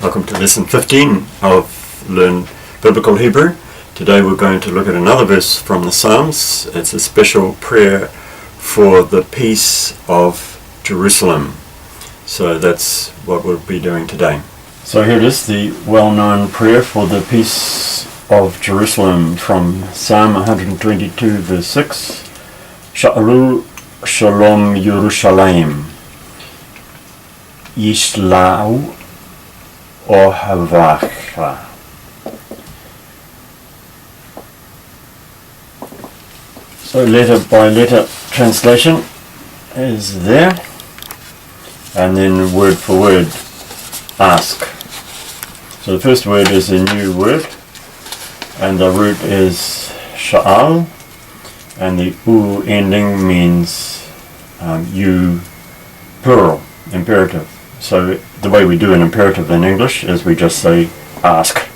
Welcome to lesson 15 of Learn Biblical Hebrew. Today we're going to look at another verse from the Psalms. It's a special prayer for the peace of Jerusalem. So that's what we'll be doing today. So here it is, the well-known prayer for the peace of Jerusalem from Psalm 122 verse 6. Sha'alu Shalom Yerushalayim Yishlau Ohavacha. So letter by letter translation is there, and then word for word ask. So the first word is a new word, and the root is sha'al, and the u ending means you, plural, imperative. So the way we do an imperative in English is we just say ask.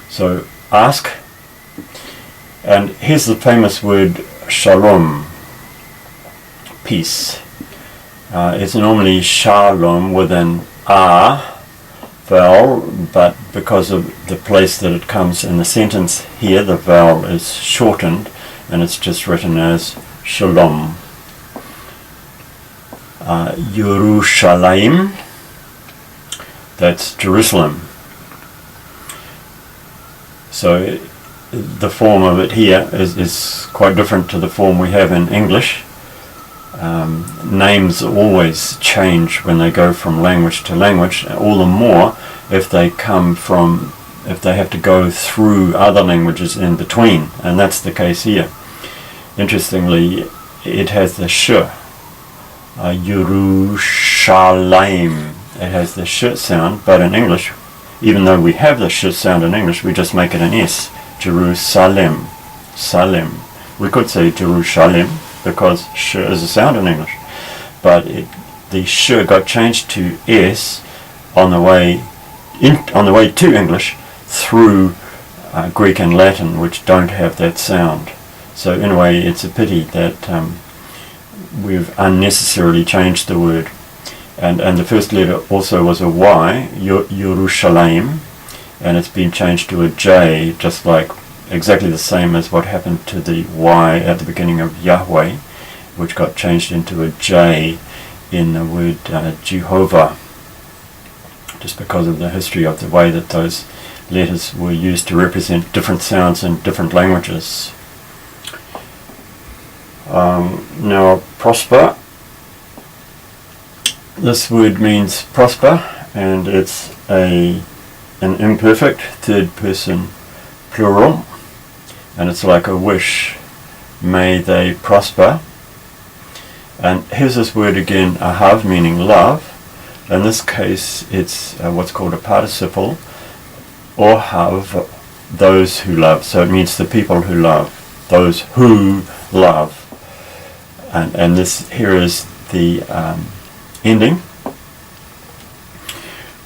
So ask, and here's the famous word shalom, peace. It's normally shalom with an a vowel, but because of the place that it comes in the sentence here, the vowel is shortened and it's just written as shalom. Yerushalayim, that's Jerusalem. So the form of it here is quite different to the form we have in English. Names always change when they go from language to language, all the more if they have to go through other languages in between, and that's the case here. Interestingly, it has the sh. Yerushalayim. It has the sh sound, but in English, even though we have the sh sound in English, we just make it an s. Jerusalem. Salem. We could say Jerusalem because sh is a sound in English, but the sh got changed to s on the way to English through Greek and Latin, which don't have that sound. So in a way, it's a pity that we've unnecessarily changed the word. And the first letter also was a Y, Yerushalayim, and it's been changed to a J, just like exactly the same as what happened to the Y at the beginning of Yahweh, which got changed into a J in the word Jehovah, just because of the history of the way that those letters were used to represent different sounds in different languages. Now, prosper. This word means prosper, and it's an imperfect third person plural, and it's like a wish. May they prosper. And here's this word again, ahav, meaning love. In this case, it's what's called a participle, ohav, those who love. So it means the people who love, those who love. And this here is the ending,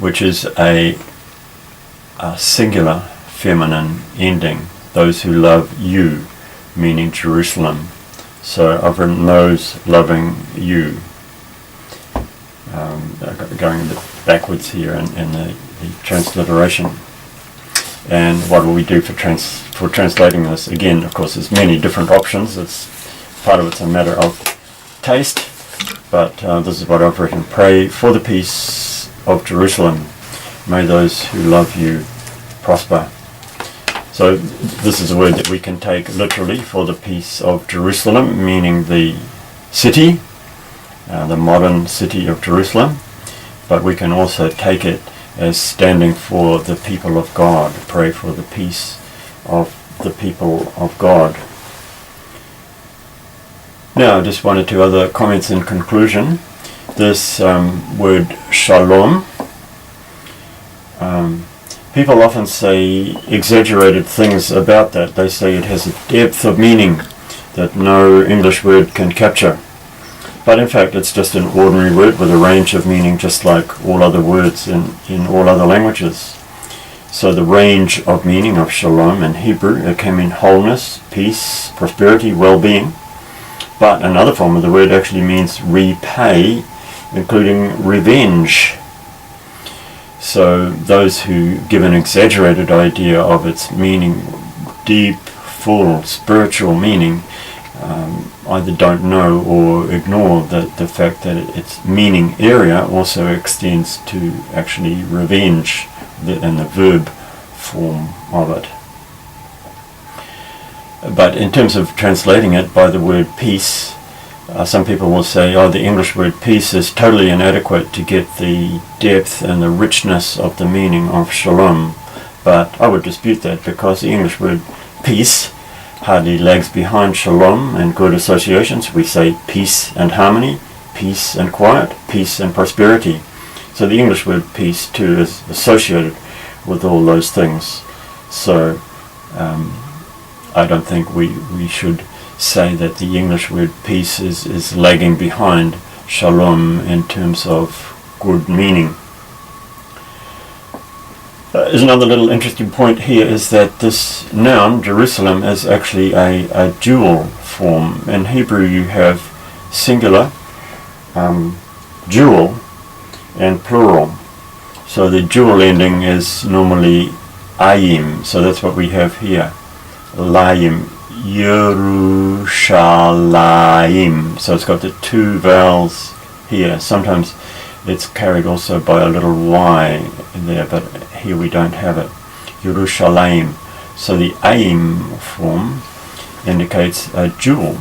which is a singular feminine ending, those who love you, meaning Jerusalem. So I've written those loving you, going a bit backwards here in the transliteration. And what will we do for translating this? Again, of course, there's many different options. Part of it's a matter of taste, but this is what I've written. Pray for the peace of Jerusalem. May those who love you prosper. So this is a word that we can take literally, for the peace of Jerusalem, meaning the city, the modern city of Jerusalem, but we can also take it as standing for the people of God. Pray for the peace of the people of God. Now, just one or two other comments in conclusion. This word shalom, people often say exaggerated things about that. They say it has a depth of meaning that no English word can capture. But in fact, it's just an ordinary word with a range of meaning, just like all other words in all other languages. So the range of meaning of shalom in Hebrew, it can mean wholeness, peace, prosperity, well-being. But another form of the word actually means repay, including revenge. So those who give an exaggerated idea of its meaning, deep, full, spiritual meaning, either don't know or ignore the fact that its meaning area also extends to actually revenge and the verb form of it. But in terms of translating it by the word peace, some people will say, oh, the English word peace is totally inadequate to get the depth and the richness of the meaning of shalom. But I would dispute that, because the English word peace hardly lags behind shalom and good associations. We say peace and harmony, peace and quiet, peace and prosperity. So the English word peace too is associated with all those things. So I don't think we should say that the English word peace is lagging behind shalom in terms of good meaning. There's another little interesting point here, is that this noun, Jerusalem, is actually a dual form. In Hebrew you have singular, dual, and plural. So the dual ending is normally ayim, so that's what we have here. Layim, Yerushalayim. So it's got the two vowels here. Sometimes it's carried also by a little y there, but here we don't have it. Yerushalayim. So the ayim form indicates a dual.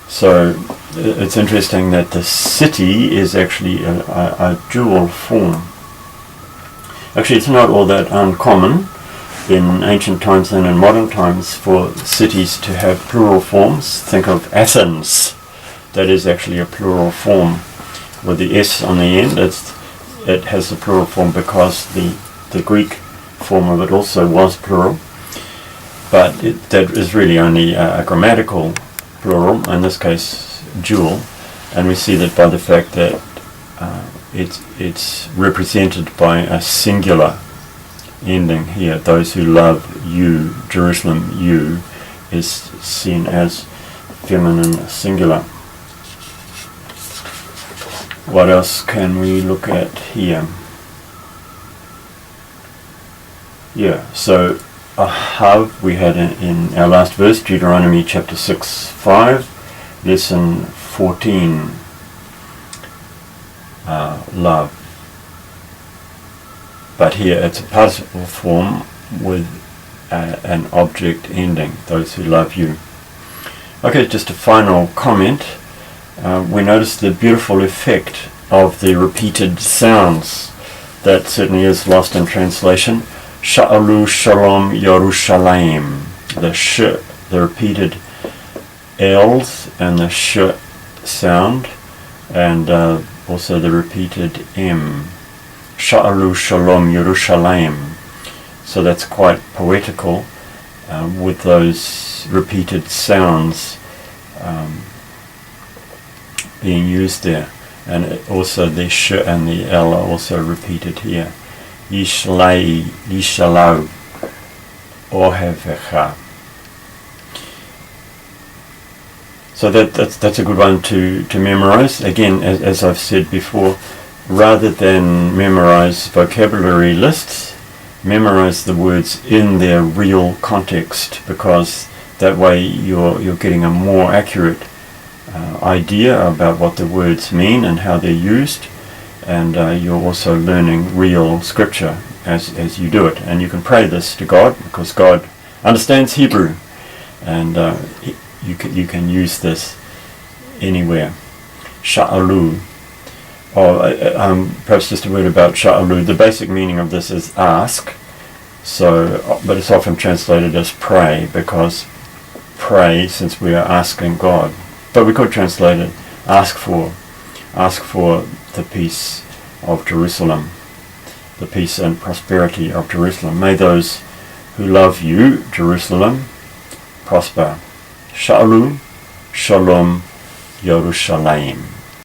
So it's interesting that the city is actually a dual form. Actually, it's not all that uncommon in ancient times and in modern times for cities to have plural forms. Think of Athens. That is actually a plural form with the S on the end. It has the plural form because the Greek form of it also was plural. But that is really only a grammatical plural, in this case dual. And we see that by the fact that it's represented by a singular ending here. Those who love you, Jerusalem, you, is seen as feminine singular. What else can we look at here? Yeah, so ahav we had in our last verse, Deuteronomy chapter 6:5, lesson 14, love. But here it's a participle form with an object ending, those who love you. Okay, just a final comment. We notice the beautiful effect of the repeated sounds. That certainly is lost in translation. Sha'alu shalom Yerushalayim. The sh, the repeated L's and the sh sound, and also the repeated M. Sha'alu shalom Yerushalayim. So that's quite poetical with those repeated sounds being used there. And also the sh and the L are also repeated here. Yishlai, Yishalau, Ohevecha. So that's a good one to memorize. Again, as I've said before, rather than memorize vocabulary lists, memorize the words in their real context, because that way you're getting a more accurate idea about what the words mean and how they're used, and you're also learning real scripture as you do it. And you can pray this to God, because God understands Hebrew, and you can use this anywhere. Sha'alu. Perhaps just a word about sha'alu. The basic meaning of this is ask, so, but it's often translated as pray, because pray, since we are asking God. But we could translate it, ask for the peace of Jerusalem, the peace and prosperity of Jerusalem. May those who love you, Jerusalem, prosper. Sha'alu, shalom, Yerushalayim.